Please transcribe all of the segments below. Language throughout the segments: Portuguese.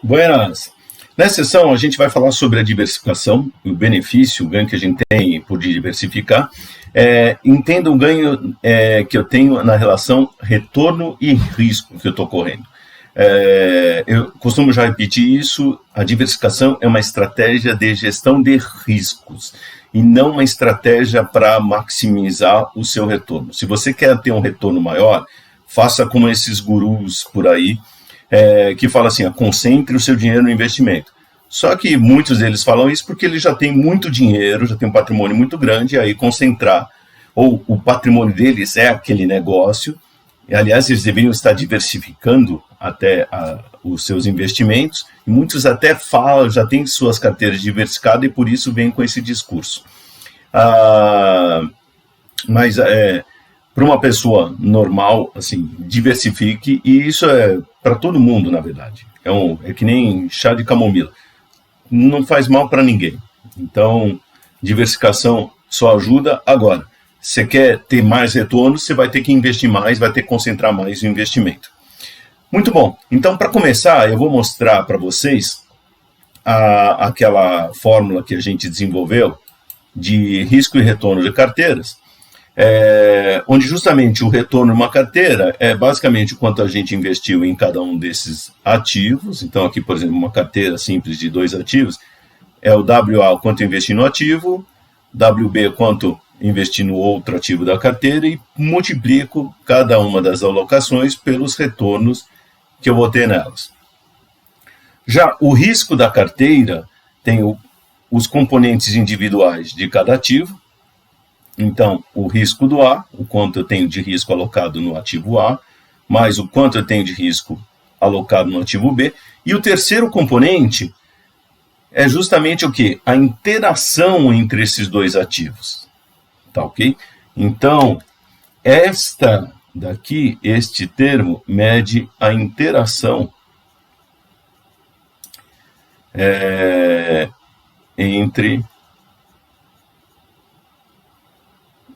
Buenas! Nessa sessão a gente vai falar sobre a diversificação, o benefício, o ganho que a gente tem por diversificar. Entenda o ganho que eu tenho na relação retorno e risco que eu estou correndo. Eu costumo já repetir isso, a diversificação é uma estratégia de gestão de riscos e não uma estratégia para maximizar o seu retorno. Se você quer ter um retorno maior, faça como esses gurus por aí, que falam assim, concentre o seu dinheiro no investimento. Só que muitos deles falam isso porque eles já têm muito dinheiro, já têm um patrimônio muito grande, e aí concentrar, ou o patrimônio deles é aquele negócio, e, aliás, eles deveriam estar diversificando até os seus investimentos, e muitos até falam, já têm suas carteiras diversificadas e por isso vêm com esse discurso. Mas para uma pessoa normal, assim, diversifique, e isso é para todo mundo, na verdade. É que nem chá de camomila. Não faz mal para ninguém. Então, diversificação só ajuda. Agora, você quer ter mais retorno, você vai ter que investir mais, vai ter que concentrar mais o investimento. Muito bom. Então, para começar, eu vou mostrar para vocês aquela fórmula que a gente desenvolveu de risco e retorno de carteiras, onde justamente o retorno de uma carteira é basicamente o quanto a gente investiu em cada um desses ativos. Então, aqui, por exemplo, uma carteira simples de 2 ativos, é o WA, o quanto eu investi no ativo, WB, quanto investir no outro ativo da carteira, e multiplico cada uma das alocações pelos retornos que eu vou ter nelas. Já o risco da carteira tem os componentes individuais de cada ativo. Então, o risco do A, o quanto eu tenho de risco alocado no ativo A, mais o quanto eu tenho de risco alocado no ativo B. E o terceiro componente é justamente o quê? A interação entre esses dois ativos. Tá ok? Então, este termo mede a interação entre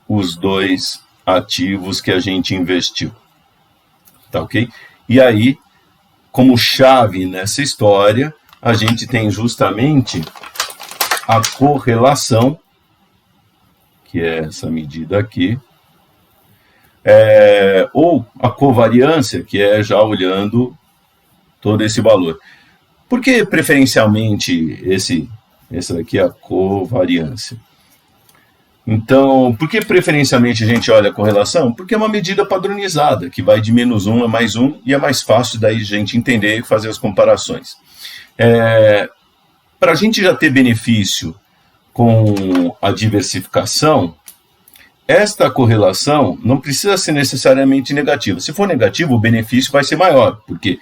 os dois ativos que a gente investiu. Tá ok? E aí, como chave nessa história, a gente tem justamente a correlação, que é essa medida aqui, ou a covariância, que é já olhando todo esse valor. Por que preferencialmente essa daqui é a covariância? Então, por que preferencialmente a gente olha a correlação? Porque é uma medida padronizada, que vai de -1 a +1, e é mais fácil daí a gente entender e fazer as comparações. Para a gente já ter benefício com a diversificação, esta correlação não precisa ser necessariamente negativa. Se for negativo, o benefício vai ser maior, porque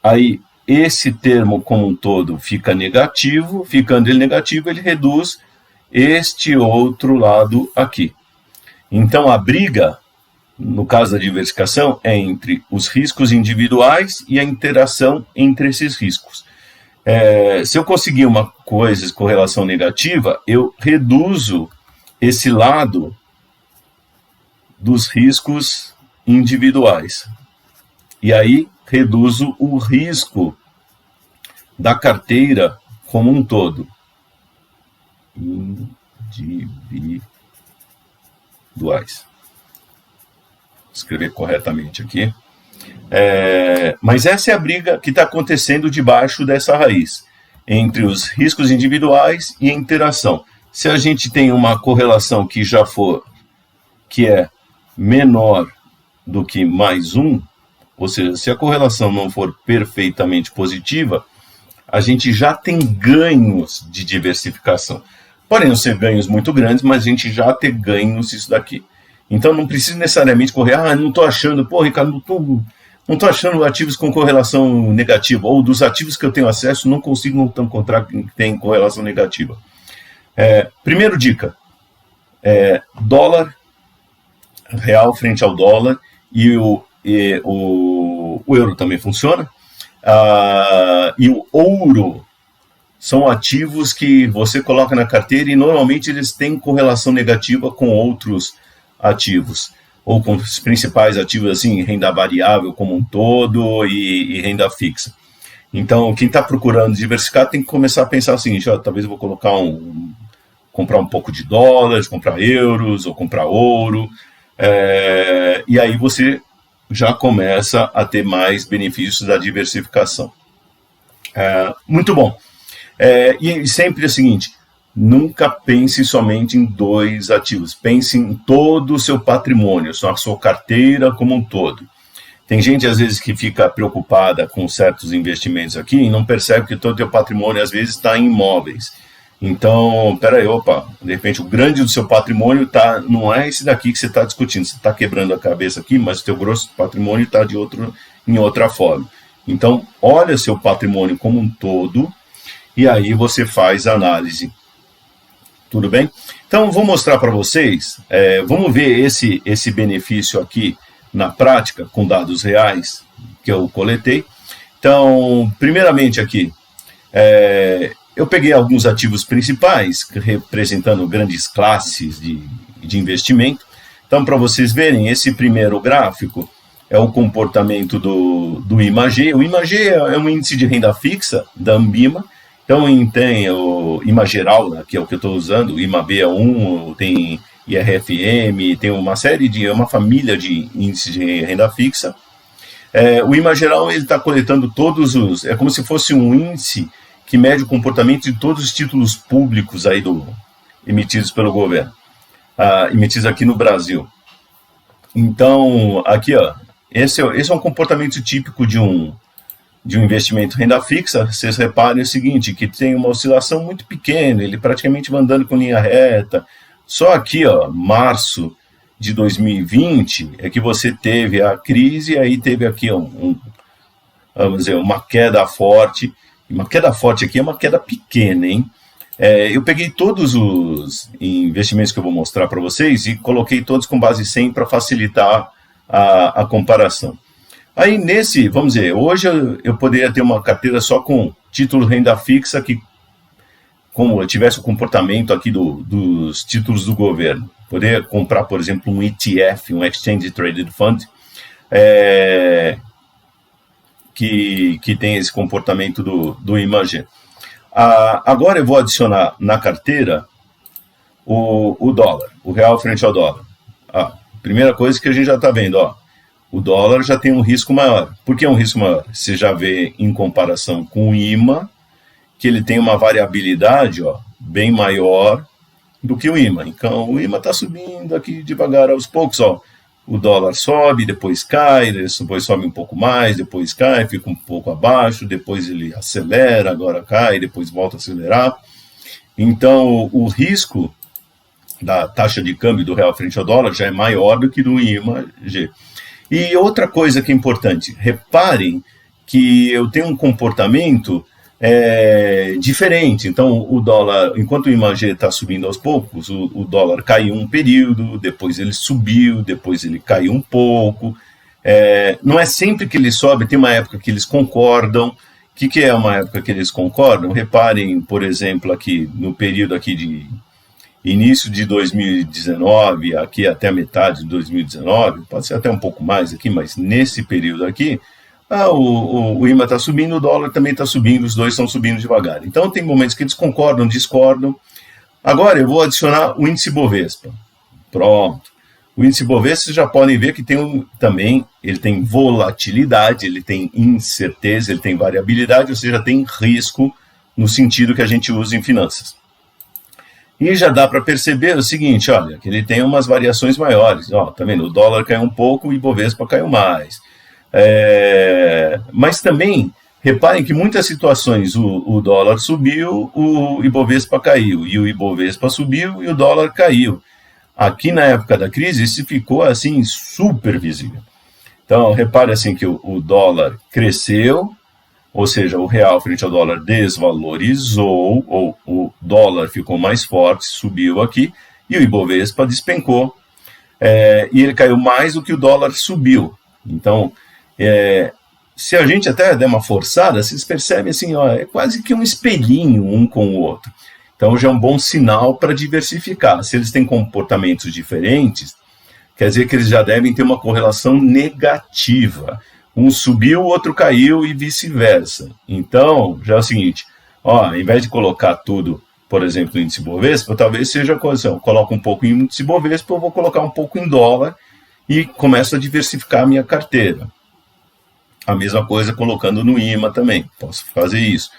aí esse termo como um todo fica negativo, ficando ele negativo, ele reduz este outro lado aqui. Então, a briga, no caso da diversificação, é entre os riscos individuais e a interação entre esses riscos. Se eu conseguir uma coisa com correlação negativa, eu reduzo esse lado dos riscos individuais. E aí, reduzo o risco da carteira como um todo. Individuais. Vou escrever corretamente aqui. Mas essa é a briga que está acontecendo debaixo dessa raiz, entre os riscos individuais e a interação. Se a gente tem uma correlação que é menor do que +1, ou seja, se a correlação não for perfeitamente positiva, a gente já tem ganhos de diversificação. Podem não ser ganhos muito grandes, mas a gente já tem ganhos isso daqui. Então não precisa necessariamente correr, não estou achando, Ricardo, não estou achando ativos com correlação negativa, ou dos ativos que eu tenho acesso, não consigo encontrar que tem correlação negativa. Primeira dica, dólar real frente ao dólar, e o euro também funciona, e o ouro são ativos que você coloca na carteira e normalmente eles têm correlação negativa com outros ativos. ou com os principais ativos, assim, renda variável como um todo e renda fixa. Então, quem está procurando diversificar tem que começar a pensar assim, talvez eu vou comprar um pouco de dólares, comprar euros ou comprar ouro, e aí você já começa a ter mais benefícios da diversificação. Muito bom. E sempre é o seguinte, nunca pense somente em 2 ativos, pense em todo o seu patrimônio, a sua carteira como um todo. Tem gente, às vezes, que fica preocupada com certos investimentos aqui e não percebe que todo o seu patrimônio, às vezes, está em imóveis. Então, de repente, o grande do seu patrimônio não é esse daqui que você está discutindo, você está quebrando a cabeça aqui, mas o seu grosso patrimônio está em outra forma. Então, olha seu patrimônio como um todo e aí você faz a análise. Tudo bem? Então, vou mostrar para vocês, vamos ver esse benefício aqui na prática, com dados reais que eu coletei. Então, primeiramente aqui, eu peguei alguns ativos principais, representando grandes classes de investimento. Então, para vocês verem, esse primeiro gráfico é o comportamento do IMAG. O IMAG é um índice de renda fixa da Ambima. Então, tem o IMA geral, né, que é o que eu estou usando, o IMAB1, tem IRFM, tem uma família de índices de renda fixa. O IMA geral está coletando é como se fosse um índice que mede o comportamento de todos os títulos públicos aí emitidos pelo governo, emitidos aqui no Brasil. Então, aqui, esse é um comportamento típico de um investimento renda fixa. Vocês reparem o seguinte, que tem uma oscilação muito pequena, ele praticamente vai andando com linha reta. Só aqui, março de 2020, é que você teve a crise, e aí teve aqui vamos dizer, uma queda forte. Uma queda forte aqui é uma queda pequena, hein? Eu peguei todos os investimentos que eu vou mostrar para vocês e coloquei todos com base 100 para facilitar a comparação. Aí vamos dizer, hoje eu poderia ter uma carteira só com título renda fixa que, como eu tivesse o comportamento aqui dos títulos do governo. Poderia comprar, por exemplo, um ETF, um Exchange Traded Fund, que tem esse comportamento do IMAG. Agora eu vou adicionar na carteira o dólar, o real frente ao dólar. Primeira coisa que a gente já está vendo, o dólar já tem um risco maior. Por que um risco maior? Você já vê em comparação com o IMA, que ele tem uma variabilidade bem maior do que o IMA. Então, o IMA está subindo aqui devagar aos poucos. O dólar sobe, depois cai, depois sobe um pouco mais, depois cai, fica um pouco abaixo, depois ele acelera, agora cai, depois volta a acelerar. Então, o risco da taxa de câmbio do real frente ao dólar já é maior do que do IMAG. E outra coisa que é importante, reparem que eu tenho um comportamento diferente. Então, o dólar, enquanto o IMAG está subindo aos poucos, o dólar caiu um período, depois ele subiu, depois ele caiu um pouco. Não é sempre que ele sobe, tem uma época que eles concordam. O que é uma época que eles concordam? Reparem, por exemplo, aqui no período aqui de início de 2019, aqui até a metade de 2019, pode ser até um pouco mais aqui, mas nesse período aqui, o IMA está subindo, o dólar também está subindo, os dois estão subindo devagar. Então, tem momentos que eles concordam, discordam. Agora, eu vou adicionar o índice Bovespa. Pronto. O índice Bovespa, vocês já podem ver que ele tem volatilidade, ele tem incerteza, ele tem variabilidade, ou seja, tem risco no sentido que a gente usa em finanças. E já dá para perceber o seguinte, olha, que ele tem umas variações maiores. Tá vendo? O dólar caiu um pouco, o Ibovespa caiu mais. Mas também, reparem que em muitas situações o dólar subiu, o Ibovespa caiu, e o Ibovespa subiu e o dólar caiu. Aqui na época da crise, isso ficou assim super visível. Então, repare assim que o dólar cresceu, ou seja, o real frente ao dólar desvalorizou, ou o dólar ficou mais forte, subiu aqui, e o Ibovespa despencou, e ele caiu mais do que o dólar subiu. Então, se a gente até der uma forçada, vocês percebem assim, é quase que um espelhinho um com o outro. Então já é um bom sinal para diversificar. Se eles têm comportamentos diferentes, quer dizer que eles já devem ter uma correlação negativa. Um subiu, o outro caiu e vice-versa. Então, já é o seguinte, ao invés de colocar tudo, por exemplo, no índice Bovespa, talvez seja a coisa, eu coloco um pouco em índice Bovespa, eu vou colocar um pouco em dólar e começo a diversificar a minha carteira. A mesma coisa colocando no IMA também, posso fazer isso.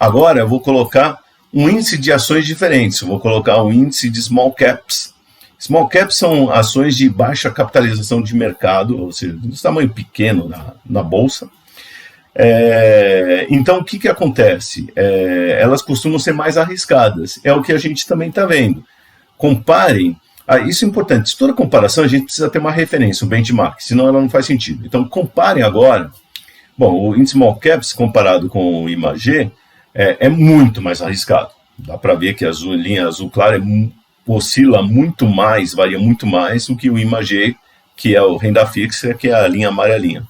Agora eu vou colocar um índice de ações diferentes, eu vou colocar um índice de small caps. Small caps são ações de baixa capitalização de mercado, ou seja, de tamanho pequeno na bolsa. Então, o que acontece? Elas costumam ser mais arriscadas, é o que a gente também está vendo. Comparem, isso é importante, toda comparação a gente precisa ter uma referência, um benchmark, senão ela não faz sentido. Então, comparem agora, o índice Small Caps comparado com o IMAG é muito mais arriscado. Dá para ver que a linha azul clara oscila muito mais, varia muito mais do que o IMAG, que é o renda fixa, que é a linha amarelinha.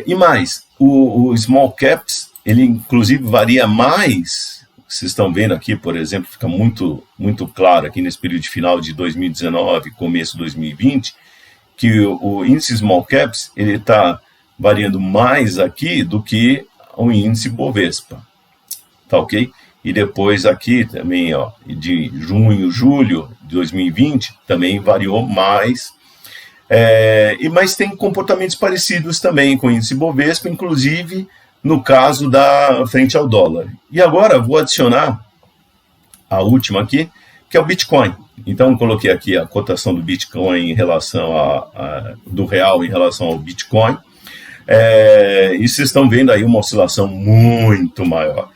E mais, o Small Caps, ele inclusive varia mais, vocês estão vendo aqui, por exemplo, fica muito, muito claro aqui nesse período final de 2019, começo de 2020, que o índice Small Caps, ele está variando mais aqui do que o índice Bovespa, tá ok? E depois aqui também, de junho, julho de 2020, também variou mais. Mas tem comportamentos parecidos também com o índice Bovespa, inclusive no caso da frente ao dólar. E agora vou adicionar a última aqui, que é o Bitcoin. Então coloquei aqui a cotação do Bitcoin em relação do real em relação ao Bitcoin. E vocês estão vendo aí uma oscilação muito maior.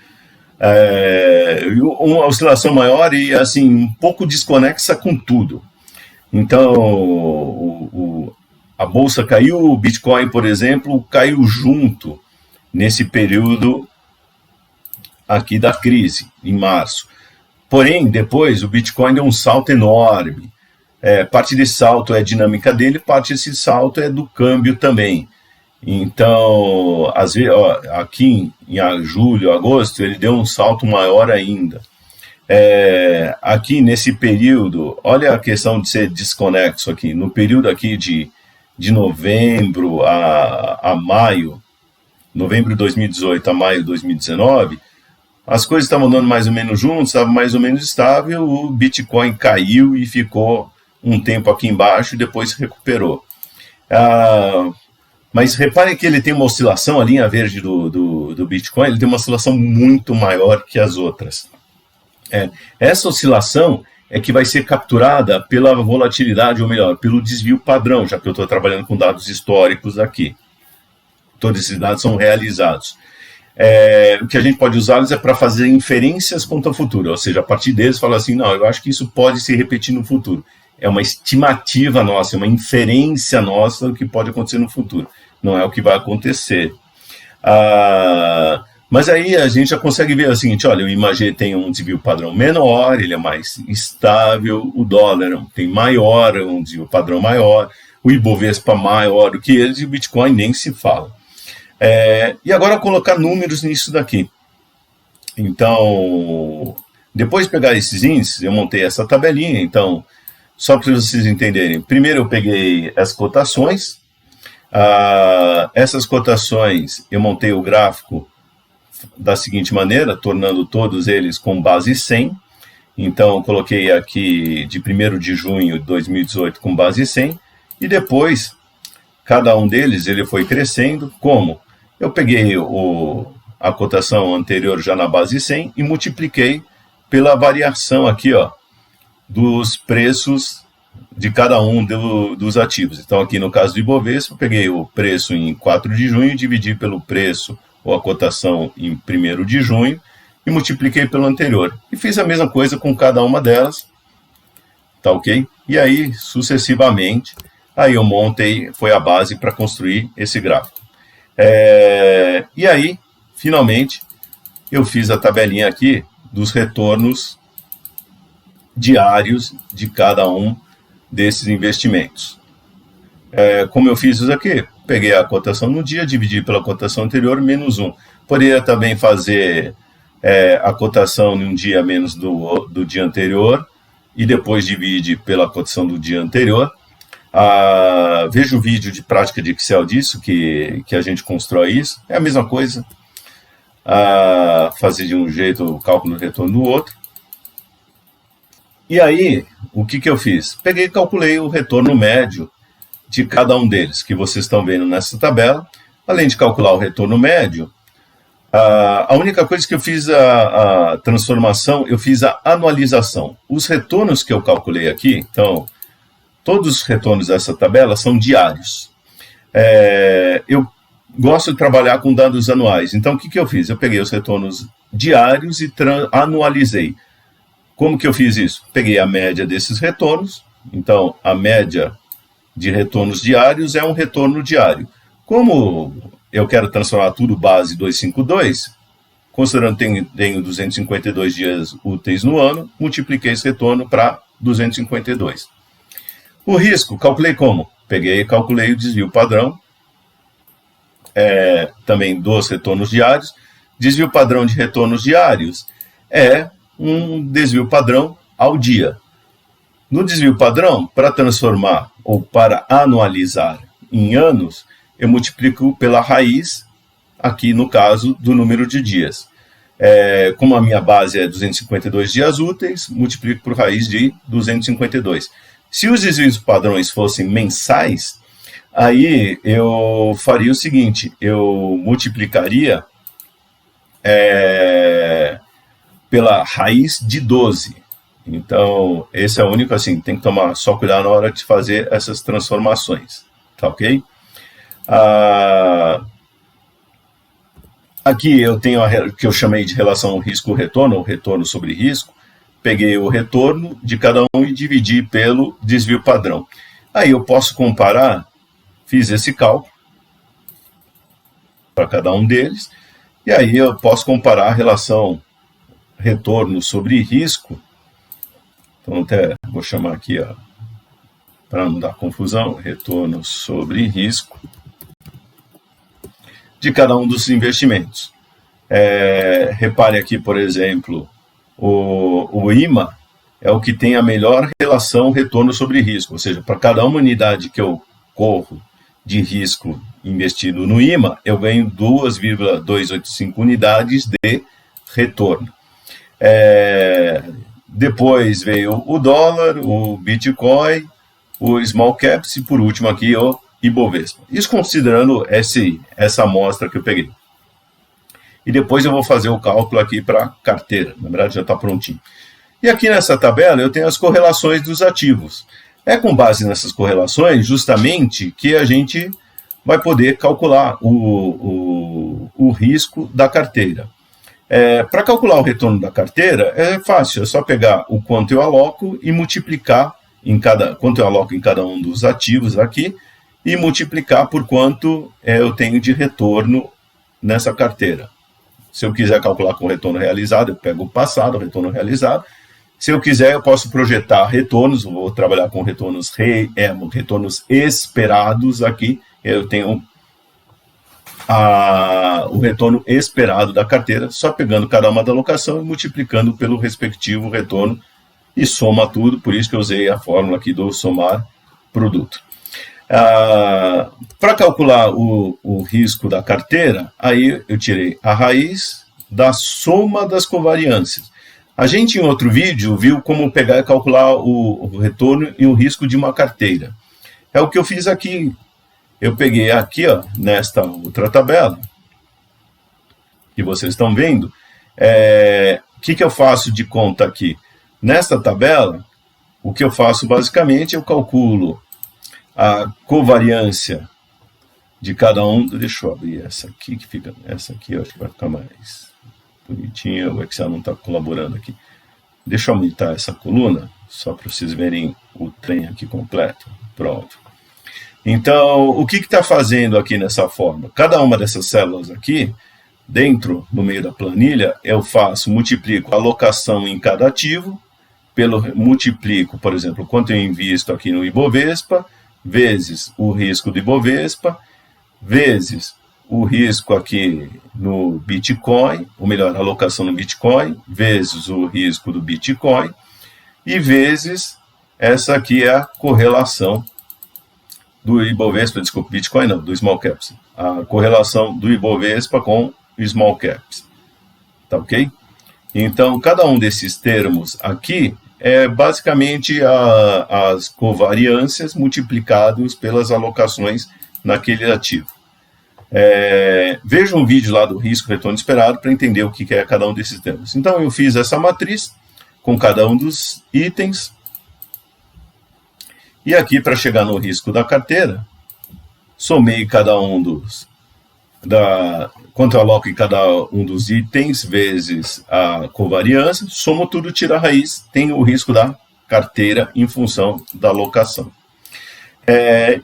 Uma oscilação maior e assim um pouco desconexa com tudo. Então a bolsa caiu, o Bitcoin, por exemplo, caiu junto nesse período aqui da crise, em março. Porém, depois o Bitcoin deu um salto enorme. Parte desse salto é a dinâmica dele, parte desse salto é do câmbio também. Então, às vezes, aqui em julho, agosto, ele deu um salto maior ainda. Aqui nesse período, olha a questão de ser desconexo aqui, no período aqui de novembro a maio, novembro de 2018 a maio de 2019, as coisas estavam andando mais ou menos juntos, estava mais ou menos estável, o Bitcoin caiu e ficou um tempo aqui embaixo e depois se recuperou. Mas reparem que ele tem uma oscilação, a linha verde do Bitcoin, ele tem uma oscilação muito maior que as outras. Essa oscilação é que vai ser capturada pela volatilidade, ou melhor, pelo desvio padrão, já que eu estou trabalhando com dados históricos aqui. Todos esses dados são realizados. O que a gente pode usá-los é para fazer inferências quanto ao futuro, ou seja, a partir deles fala assim, não, eu acho que isso pode se repetir no futuro. É uma estimativa nossa, é uma inferência nossa do que pode acontecer no futuro. Não é o que vai acontecer. Mas aí a gente já consegue ver o seguinte, olha, o IMAG tem um desvio padrão menor, ele é mais estável, o dólar tem maior, um desvio padrão maior, o Ibovespa maior do que eles, e o Bitcoin nem se fala. E agora colocar números nisso daqui. Então, depois de pegar esses índices, eu montei essa tabelinha, então, só para vocês entenderem, primeiro eu peguei as cotações, essas cotações eu montei o gráfico da seguinte maneira, tornando todos eles com base 100, então eu coloquei aqui de 1º de junho de 2018 com base 100, e depois, cada um deles ele foi crescendo, como? Eu peguei a cotação anterior já na base 100 e multipliquei pela variação aqui, dos preços de cada um dos ativos. Então, aqui no caso do Ibovespa, eu peguei o preço em 4 de junho, dividi pelo preço ou a cotação em 1º de junho e multipliquei pelo anterior. E fiz a mesma coisa com cada uma delas, tá ok? E aí, sucessivamente, aí eu montei, foi a base para construir esse gráfico. E aí, finalmente, eu fiz a tabelinha aqui dos retornos diários de cada um desses investimentos. Como eu fiz isso aqui? Peguei a cotação no dia, dividi pela cotação anterior, menos 1. Poderia também fazer a cotação num dia menos do dia anterior, e depois divide pela cotação do dia anterior. Veja o vídeo de prática de Excel disso, que a gente constrói isso. É a mesma coisa. Fazer de um jeito o cálculo do retorno do outro. E aí, o que eu fiz? Peguei e calculei o retorno médio de cada um deles, que vocês estão vendo nessa tabela. Além de calcular o retorno médio, a única coisa que eu fiz a transformação, eu fiz a anualização. Os retornos que eu calculei aqui, então, todos os retornos dessa tabela são diários. Eu gosto de trabalhar com dados anuais. Então, o que eu fiz? Eu peguei os retornos diários e anualizei. Como que eu fiz isso? Peguei a média desses retornos. Então, a média de retornos diários é um retorno diário. Como eu quero transformar tudo base 252, considerando que tenho 252 dias úteis no ano, multipliquei esse retorno para 252. O risco, calculei como? Peguei e calculei o desvio padrão, também dos retornos diários. Desvio padrão de retornos diários é um desvio padrão ao dia. No desvio padrão, para transformar ou para anualizar em anos, eu multiplico pela raiz, aqui no caso, do número de dias. Como a minha base é 252 dias úteis, multiplico por raiz de 252. Se os desvios padrões fossem mensais, aí eu faria o seguinte, eu multiplicaria pela raiz de 12. Então, esse é o único, assim, tem que tomar só cuidado na hora de fazer essas transformações, tá ok? Aqui eu tenho a que eu chamei de relação risco-retorno, ou retorno sobre risco. Peguei o retorno de cada um e dividi pelo desvio padrão. Aí eu posso comparar, fiz esse cálculo para cada um deles, e aí eu posso comparar a relação retorno sobre risco. Então, até vou chamar aqui, para não dar confusão, retorno sobre risco de cada um dos investimentos. Repare aqui, por exemplo, o IMA é o que tem a melhor relação retorno sobre risco, ou seja, para cada uma unidade que eu corro de risco investido no IMA, eu ganho 2,285 unidades de retorno. Depois veio o dólar, o Bitcoin, o Small Caps e por último aqui o Ibovespa. Isso considerando essa amostra que eu peguei. E depois eu vou fazer o cálculo aqui para carteira, na verdade já está prontinho. E aqui nessa tabela eu tenho as correlações dos ativos. É com base nessas correlações justamente que a gente vai poder calcular o risco da carteira. Para calcular o retorno da carteira é fácil, é só pegar o quanto eu aloco e multiplicar quanto eu aloco em cada um dos ativos aqui e multiplicar por quanto eu tenho de retorno nessa carteira. Se eu quiser calcular com retorno realizado, eu pego o passado, o retorno realizado. Se eu quiser, eu posso projetar retornos, vou trabalhar com retornos esperados aqui. Eu tenho o retorno esperado da carteira, só pegando cada uma da alocação e multiplicando pelo respectivo retorno e soma tudo, por isso que eu usei a fórmula aqui do somar produto. Para calcular o risco da carteira, aí eu tirei a raiz da soma das covariâncias. A gente, em outro vídeo, viu como pegar e calcular o retorno e o risco de uma carteira. É o que eu fiz aqui. Eu peguei aqui, nesta outra tabela, que vocês estão vendo, o que eu faço de conta aqui? Nesta tabela, o que eu faço basicamente, eu calculo a covariância de cada um. Deixa eu abrir essa aqui, essa aqui eu acho que vai ficar mais bonitinha, o Excel não está colaborando aqui. Deixa eu aumentar essa coluna, só para vocês verem o trem aqui completo. Pronto. Então, o que está fazendo aqui nessa forma? Cada uma dessas células aqui, no meio da planilha, eu multiplico a alocação em cada ativo, multiplico, por exemplo, quanto eu invisto aqui no Ibovespa, vezes o risco do Ibovespa, vezes o risco aqui no Bitcoin, ou melhor, a alocação no Bitcoin, vezes o risco do Bitcoin, e vezes essa aqui é a correlação do Ibovespa, desculpa, Bitcoin não, do Small Caps. A correlação do Ibovespa com o Small Caps. Tá ok? Então, cada um desses termos aqui é basicamente as covariâncias multiplicados pelas alocações naquele ativo. Veja um vídeo lá do risco retorno esperado para entender o que é cada um desses termos. Então, eu fiz essa matriz com cada um dos itens. E aqui, para chegar no risco da carteira, somei cada um quanto eu aloco em cada um dos itens vezes a covariância, somo tudo, tiro a raiz, tem o risco da carteira em função da alocação.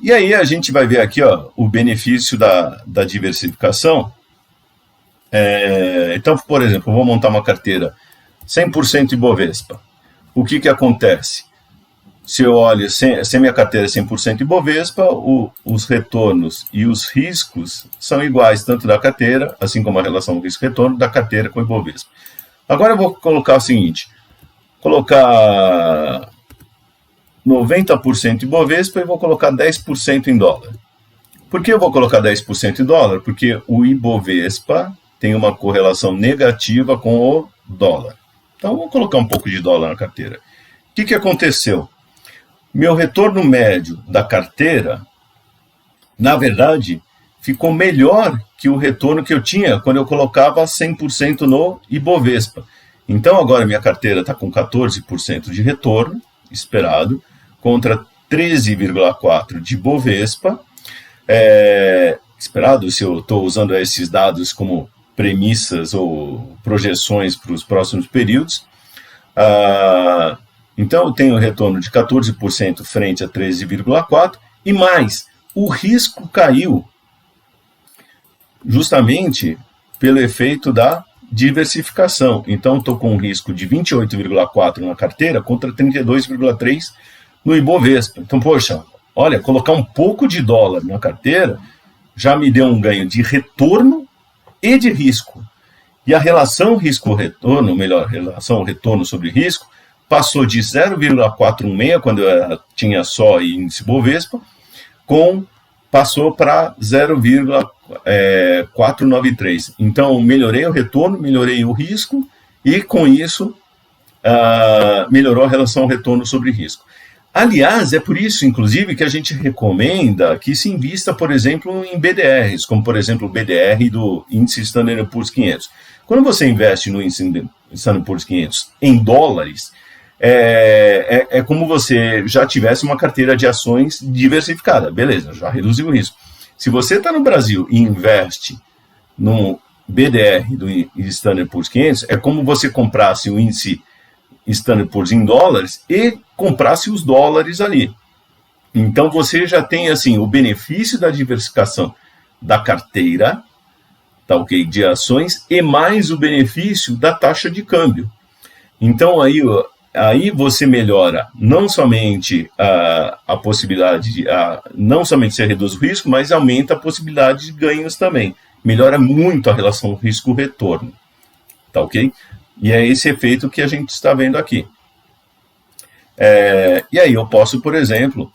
E aí a gente vai ver aqui o benefício da diversificação. Então, por exemplo, eu vou montar uma carteira 100% Ibovespa. O que acontece? Se eu olho, se a minha carteira é 100% Ibovespa, os retornos e os riscos são iguais, tanto da carteira, assim como a relação risco-retorno da carteira com o Ibovespa. Agora eu vou colocar o seguinte, colocar 90% Ibovespa e vou colocar 10% em dólar. Por que eu vou colocar 10% em dólar? Porque o Ibovespa tem uma correlação negativa com o dólar. Então, eu vou colocar um pouco de dólar na carteira. O que aconteceu? Meu retorno médio da carteira, na verdade, ficou melhor que o retorno que eu tinha quando eu colocava 100% no Ibovespa. Então, agora minha carteira está com 14% de retorno esperado, contra 13,4% de Ibovespa. Esperado, se eu estou usando esses dados como premissas ou projeções para os próximos períodos. Então, eu tenho um retorno de 14% frente a 13,4%, e mais, o risco caiu justamente pelo efeito da diversificação. Então, estou com um risco de 28,4% na carteira contra 32,3% no Ibovespa. Então, poxa, olha, colocar um pouco de dólar na carteira já me deu um ganho de retorno e de risco. E a relação risco-retorno, melhor, relação retorno sobre risco, passou de 0,416, quando eu tinha só índice Bovespa, passou para 0,493. Então, melhorei o retorno, melhorei o risco, e com isso, melhorou a relação retorno sobre risco. Aliás, é por isso, inclusive, que a gente recomenda que se invista, por exemplo, em BDRs, como, por exemplo, o BDR do índice Standard & Poor's 500. Quando você investe no índice Standard & Poor's 500 em dólares, é como você já tivesse uma carteira de ações diversificada. Beleza, já reduziu o risco. Se você está no Brasil e investe no BDR do Standard & Poor's 500, é como você comprasse o índice Standard & Poor's em dólares e comprasse os dólares ali. Então você já tem assim o benefício da diversificação da carteira, tá, ok, de ações, e mais o benefício da taxa de câmbio. Então aí você melhora não somente a possibilidade não somente você reduz o risco, mas aumenta a possibilidade de ganhos também. Melhora muito a relação risco-retorno, tá, ok? E é esse efeito que a gente está vendo aqui. E aí eu posso, por exemplo,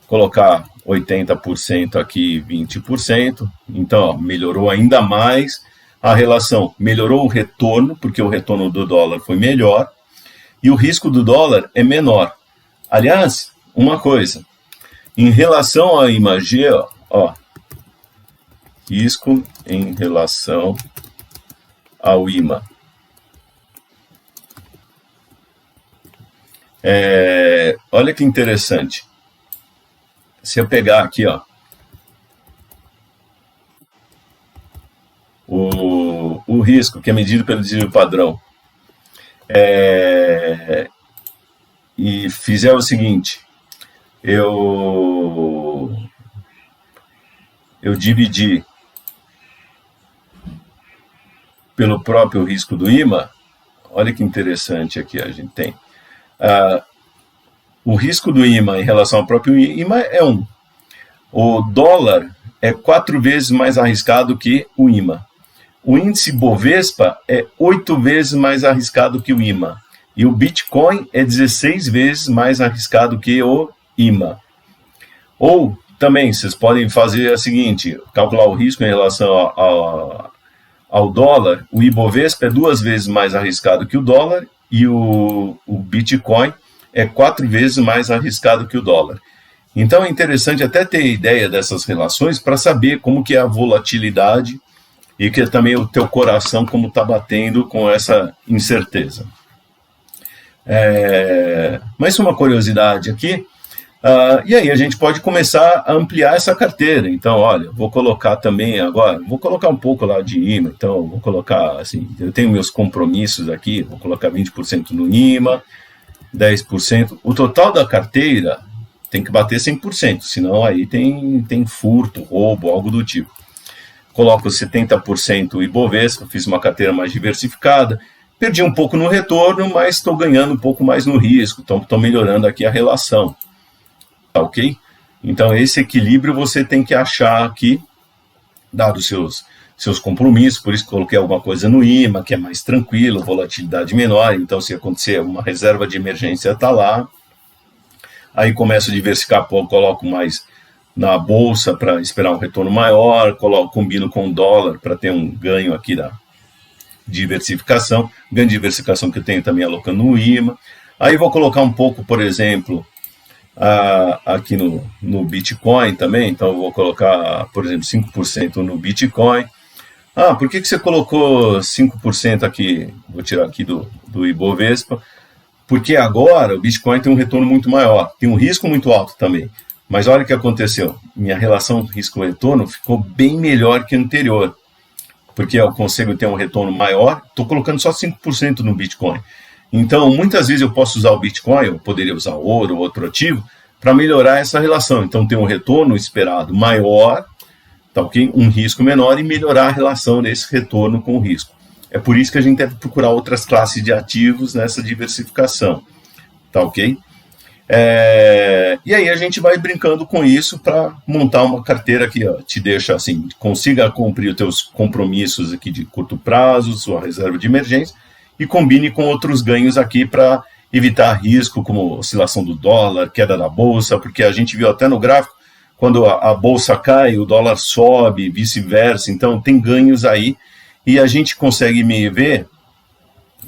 colocar 80% aqui, 20%. Então, melhorou ainda mais a relação. Melhorou o retorno, porque o retorno do dólar foi melhor. E o risco do dólar é menor. Aliás, uma coisa. Em relação à IMAG, risco em relação ao IMA. Olha que interessante. Se eu pegar aqui, o risco, que é medido pelo desvio padrão, e fizer o seguinte, eu dividir pelo próprio risco do IMA, olha que interessante aqui a gente tem. O risco do IMA em relação ao próprio IMA é 1. O dólar é 4 vezes mais arriscado que o IMA. O índice Bovespa é 8 vezes mais arriscado que o IMA. E o Bitcoin é 16 vezes mais arriscado que o IMA. Ou também vocês podem fazer a seguinte, calcular o risco em relação ao dólar. O Ibovespa é 2 vezes mais arriscado que o dólar e o Bitcoin é 4 vezes mais arriscado que o dólar. Então é interessante até ter ideia dessas relações para saber como que é a volatilidade e que também o teu coração como está batendo com essa incerteza. Mas uma curiosidade aqui, e aí a gente pode começar a ampliar essa carteira. Então, olha, vou colocar também agora, vou colocar um pouco lá de IMA, então vou colocar assim, eu tenho meus compromissos aqui, vou colocar 20% no IMA, 10%, o total da carteira tem que bater 100%, senão aí tem furto, roubo, algo do tipo. Coloco 70% Ibovespa, fiz uma carteira mais diversificada, perdi um pouco no retorno, mas estou ganhando um pouco mais no risco, então estou melhorando aqui a relação, tá ok? Então esse equilíbrio você tem que achar aqui, dado os seus compromissos, por isso coloquei alguma coisa no IMA, que é mais tranquilo, volatilidade menor, então se acontecer uma reserva de emergência está lá, aí começo a diversificar, coloco mais na bolsa para esperar um retorno maior, combino com o dólar para ter um ganho aqui da diversificação, ganho de diversificação que eu tenho também alocando no IMA, aí vou colocar um pouco, por exemplo, aqui no Bitcoin também, então eu vou colocar, por exemplo, 5% no Bitcoin. Por que você colocou 5% aqui? Vou tirar aqui do Ibovespa, porque agora o Bitcoin tem um retorno muito maior, tem um risco muito alto também. Mas olha o que aconteceu, minha relação risco-retorno ficou bem melhor que a anterior, porque eu consigo ter um retorno maior, estou colocando só 5% no Bitcoin. Então, muitas vezes eu posso usar o Bitcoin, eu poderia usar ouro ou outro ativo, para melhorar essa relação. Então, ter um retorno esperado maior, tá ok? Um risco menor e melhorar a relação desse retorno com o risco. É por isso que a gente deve procurar outras classes de ativos nessa diversificação, tá ok? E aí a gente vai brincando com isso para montar uma carteira que te deixa assim, consiga cumprir os teus compromissos aqui de curto prazo, sua reserva de emergência, e combine com outros ganhos aqui para evitar risco como oscilação do dólar, queda da bolsa, porque a gente viu até no gráfico, quando a bolsa cai, o dólar sobe, vice-versa, então tem ganhos aí, e a gente consegue me ver,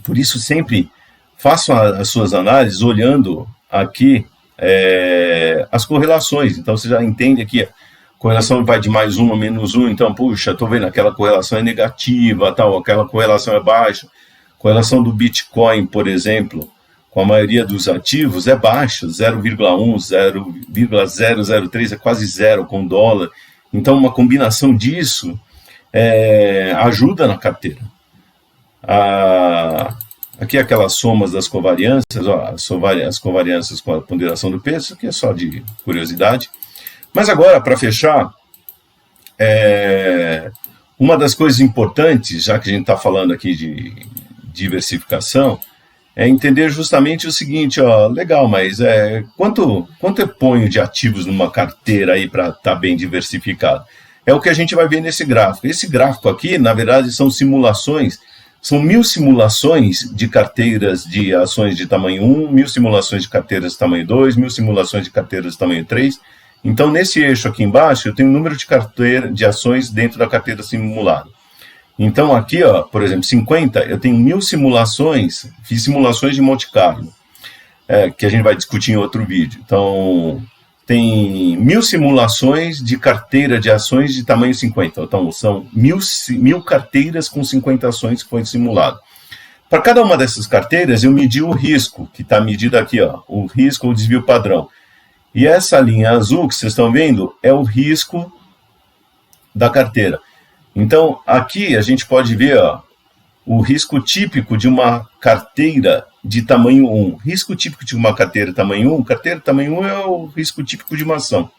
por isso sempre façam as suas análises olhando aqui as correlações, então você já entende aqui, a correlação vai de +1 a -1, então, puxa, estou vendo aquela correlação é negativa, tal, aquela correlação é baixa, correlação do Bitcoin, por exemplo, com a maioria dos ativos é baixa, 0,1, 0,003, é quase zero com o dólar, então uma combinação disso ajuda na carteira. Aqui aquelas somas das covariâncias, as covariâncias com a ponderação do peso, aqui é só de curiosidade. Mas agora, para fechar, uma das coisas importantes, já que a gente está falando aqui de diversificação, é entender justamente o seguinte, legal, mas quanto eu ponho de ativos numa carteira aí para estar bem diversificado? É o que a gente vai ver nesse gráfico. Esse gráfico aqui, na verdade, são simulações. São 1000 simulações de carteiras de ações de tamanho 1, 1000 simulações de carteiras de tamanho 2, 1000 simulações de carteiras de tamanho 3. Então, nesse eixo aqui embaixo, eu tenho o número de ações dentro da carteira simulada. Então, aqui, por exemplo, 50, eu tenho 1000 simulações, fiz simulações de Monte Carlo, que a gente vai discutir em outro vídeo. Então, tem 1000 simulações de carteira de ações de tamanho 50. Então, são 1000 carteiras com 50 ações que foi simulado. Para cada uma dessas carteiras, eu medi o risco, que está medido aqui, o risco ou desvio padrão. E essa linha azul que vocês estão vendo é o risco da carteira. Então, aqui a gente pode ver o risco típico de uma carteira de tamanho 1. Risco típico de uma carteira tamanho 1, carteira tamanho 1 é o risco típico de uma ação.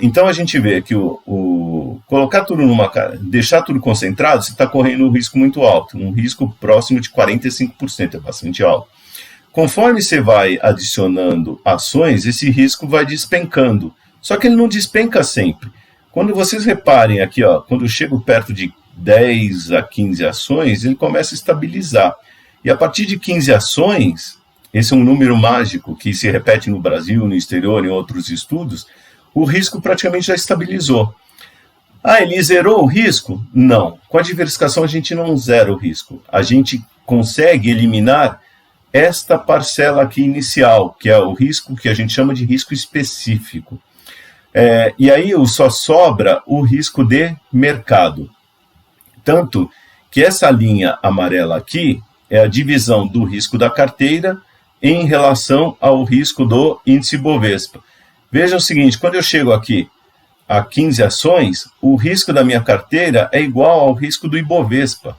Então a gente vê que colocar tudo deixar tudo concentrado, você está correndo um risco muito alto, um risco próximo de 45%, é bastante alto. Conforme você vai adicionando ações, esse risco vai despencando. Só que ele não despenca sempre. Quando vocês reparem aqui, quando eu chego perto de 10 a 15 ações, ele começa a estabilizar. E a partir de 15 ações, esse é um número mágico que se repete no Brasil, no exterior, em outros estudos, o risco praticamente já estabilizou. Ah, ele zerou o risco? Não. Com a diversificação a gente não zera o risco. A gente consegue eliminar esta parcela aqui inicial, que é o risco que a gente chama de risco específico. E aí só sobra o risco de mercado. Tanto que essa linha amarela aqui é a divisão do risco da carteira em relação ao risco do índice Bovespa. Veja o seguinte, quando eu chego aqui a 15 ações, o risco da minha carteira é igual ao risco do Ibovespa.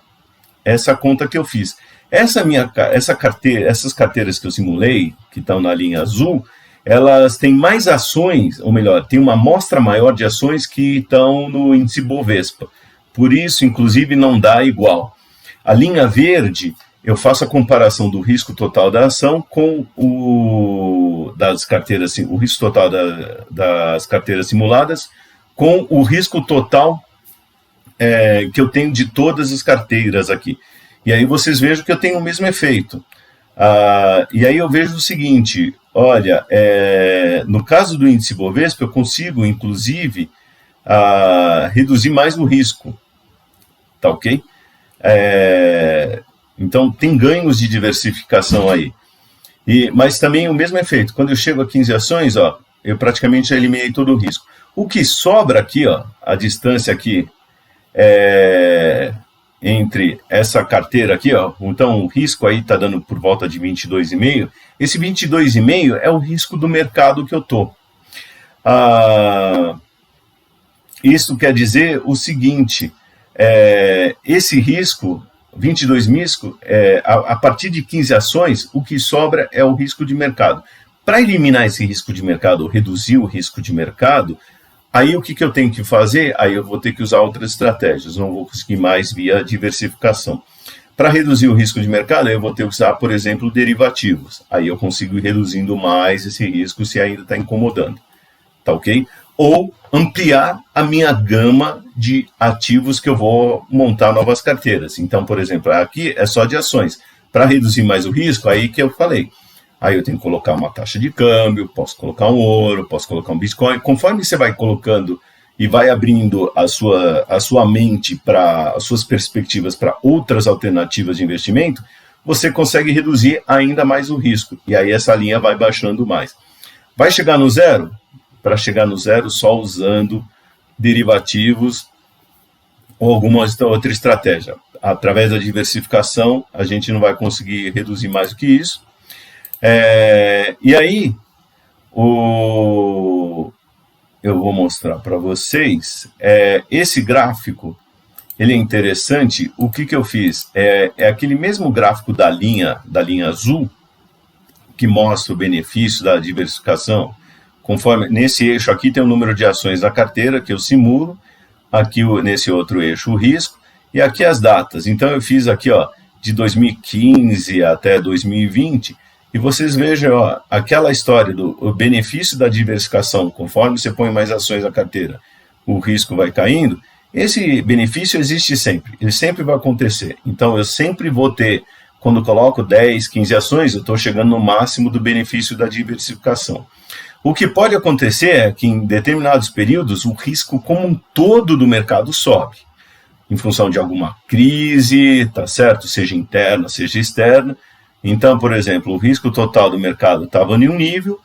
Essa conta que eu fiz. Essas carteiras que eu simulei, que estão na linha azul, elas têm mais ações, ou melhor, tem uma amostra maior de ações que estão no índice Bovespa. Por isso, inclusive, não dá igual. A linha verde, eu faço a comparação do risco total da ação com o risco total das carteiras simuladas com o risco total que eu tenho de todas as carteiras aqui. E aí vocês vejam que eu tenho o mesmo efeito. E aí eu vejo o seguinte, olha, no caso do índice Bovespa, eu consigo, inclusive, reduzir mais o risco. Tá ok? Então, tem ganhos de diversificação aí. Mas também o mesmo efeito. Quando eu chego a 15 ações, eu praticamente já eliminei todo o risco. O que sobra aqui, a distância aqui entre essa carteira aqui, então o risco aí está dando por volta de 22,5. Esse 22,5 é o risco do mercado que eu estou. Isso quer dizer o seguinte, esse risco, 22 risco, a partir de 15 ações, o que sobra é o risco de mercado. Para eliminar esse risco de mercado, ou reduzir o risco de mercado, aí o que eu tenho que fazer? Aí eu vou ter que usar outras estratégias, não vou conseguir mais via diversificação. Para reduzir o risco de mercado, eu vou ter que usar, por exemplo, derivativos. Aí eu consigo ir reduzindo mais esse risco se ainda está incomodando. Tá ok? Ou ampliar a minha gama de ativos que eu vou montar novas carteiras. Então, por exemplo, aqui é só de ações. Para reduzir mais o risco, aí que eu falei. Aí eu tenho que colocar uma taxa de câmbio, posso colocar um ouro, posso colocar um Bitcoin. Conforme você vai colocando e vai abrindo a sua mente para as suas perspectivas para outras alternativas de investimento, você consegue reduzir ainda mais o risco. E aí essa linha vai baixando mais. Vai chegar no zero? Para chegar no zero só usando derivativos ou alguma outra estratégia. Através da diversificação, a gente não vai conseguir reduzir mais do que isso. E aí, eu vou mostrar para vocês, esse gráfico, ele é interessante. O que eu fiz? É aquele mesmo gráfico da linha azul, que mostra o benefício da diversificação. Conforme, nesse eixo aqui tem o número de ações da carteira que eu simulo, aqui nesse outro eixo o risco, e aqui as datas. Então eu fiz aqui de 2015 até 2020, e vocês vejam aquela história do benefício da diversificação, conforme você põe mais ações na carteira, o risco vai caindo. Esse benefício existe sempre, ele sempre vai acontecer. Então eu sempre vou ter, quando coloco 10, 15 ações, eu estou chegando no máximo do benefício da diversificação. O que pode acontecer é que em determinados períodos o risco como um todo do mercado sobe, em função de alguma crise, tá certo? Seja interna, seja externa. Então, por exemplo, o risco total do mercado estava em um nível,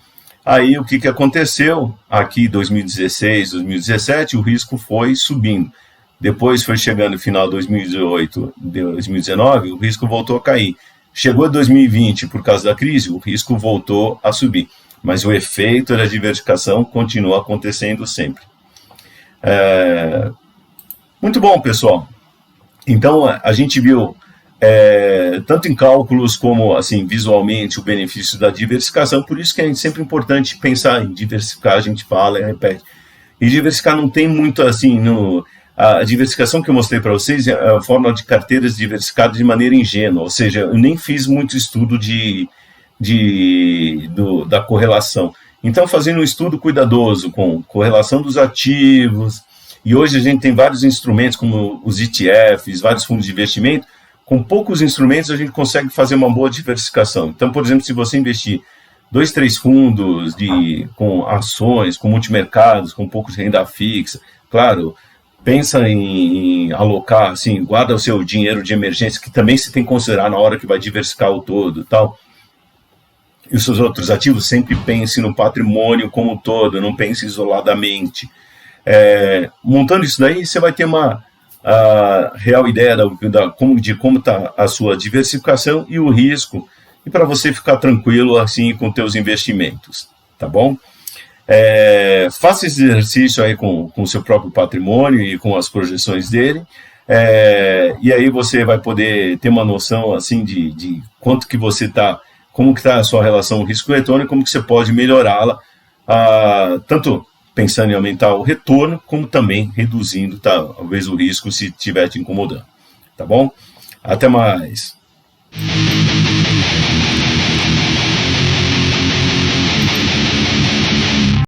aí o que aconteceu? Aqui em 2016, 2017, o risco foi subindo. Depois foi chegando no final de 2018, 2019, o risco voltou a cair. Chegou em 2020, por causa da crise, o risco voltou a subir. Mas o efeito da diversificação continua acontecendo sempre. Muito bom, pessoal. Então, a gente viu, tanto em cálculos como assim, visualmente, o benefício da diversificação. Por isso que é sempre importante pensar em diversificar, a gente fala e repete. E diversificar não tem muito assim... A diversificação que eu mostrei para vocês é a forma de carteiras diversificadas de maneira ingênua. Ou seja, eu nem fiz muito estudo da correlação. Então, fazendo um estudo cuidadoso com correlação dos ativos, e hoje a gente tem vários instrumentos, como os ETFs, vários fundos de investimento, com poucos instrumentos a gente consegue fazer uma boa diversificação. Então, por exemplo, se você investir 2, 3 fundos com ações, com multimercados, com um pouco de renda fixa, claro, pensa em alocar, assim, guarda o seu dinheiro de emergência, que também se tem que considerar na hora que vai diversificar o todo e tal. E os seus outros ativos, sempre pense no patrimônio como um todo, não pense isoladamente. Montando isso daí, você vai ter uma real ideia de como está a sua diversificação e o risco, e para você ficar tranquilo assim com teus investimentos, tá bom? Faça esse exercício aí com o seu próprio patrimônio e com as projeções dele, e aí você vai poder ter uma noção assim de quanto que você está, como que está a sua relação risco-retorno e como que você pode melhorá-la, tanto pensando em aumentar o retorno, como também reduzindo talvez o risco se estiver te incomodando, tá bom? Até mais!